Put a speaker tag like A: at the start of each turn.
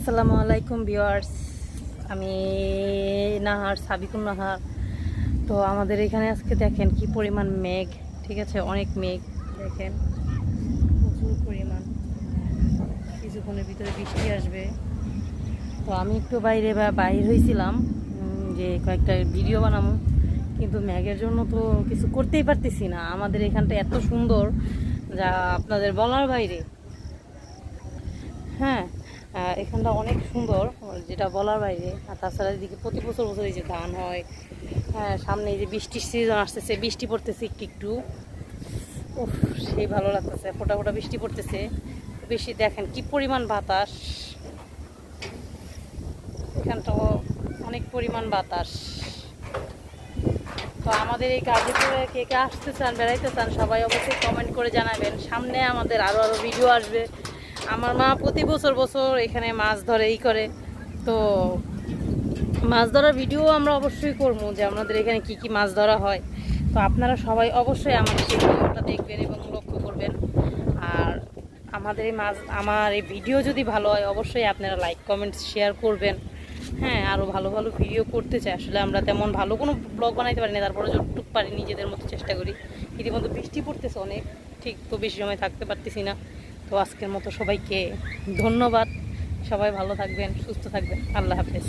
A: আসসালামু আলাইকুম ভিউয়ার্স, আমি নাহার সাবিকুন নাহার। তো আমাদের এখানে আজকে দেখেন কি পরিমাণ মেঘ, ঠিক আছে, অনেক মেঘ দেখেন, প্রচুর পরিমাণ। কিছুক্ষণের ভিতরে বৃষ্টি আসবে। তো আমি একটু বাইরে হয়েছিলাম যে কয়েকটা ভিডিও বানাবো, কিন্তু মেঘের জন্য তো কিছু করতেই পারতেছি না। আমাদের এখানটা এত সুন্দর যা আপনাদের বলার বাইরে। হ্যাঁ, এখানটা অনেক সুন্দর, যেটা বলার বাইরে। আর তাছাড়া এদিকে প্রতি বছর এই যে ধান হয়। হ্যাঁ, সামনে এই যে বৃষ্টির সিজন আসতেছে, বৃষ্টি পড়তেছে একটু একটু। উফ, সেই ভালো লাগতেছে, ফোটা ফোটা বৃষ্টি পড়তেছে। বেশি দেখেন কি পরিমাণ বাতাস, এখানটাও অনেক পরিমাণ বাতাস। তো আমাদের এই গাজীপুরে কে কে আসতে চান, বেড়াইতে চান, সবাই অবশ্যই কমেন্ট করে জানাবেন। সামনে আমাদের আরও ভিডিও আসবে। আমার মা প্রতি বছর এখানে মাছ ধরে করে। তো মাছ ধরার ভিডিও আমরা অবশ্যই করবো, যে আমাদের এখানে কি কি মাছ ধরা হয়। তো আপনারা সবাই অবশ্যই আমাদের সেই ভিডিওটা দেখবেন এবং লক্ষ্য করবেন। আর আমার এই ভিডিও যদি ভালো হয়, অবশ্যই আপনারা লাইক কমেন্ট শেয়ার করবেন। হ্যাঁ, আরও ভালো ভালো ভিডিও করতে চাই। আসলে আমরা তেমন ভালো কোনো ব্লগ বানাইতে পারি না, তারপরে যতটুকু পারি নিজেদের মতো চেষ্টা করি। ইতিমধ্যে বৃষ্টি পড়তেছে অনেক, ঠিক তো বেশি সময় থাকতে পারতেছি না। তো আজকের মতো সবাইকে ধন্যবাদ। সবাই ভালো থাকবেন, সুস্থ থাকবেন। আল্লাহ হাফেজ।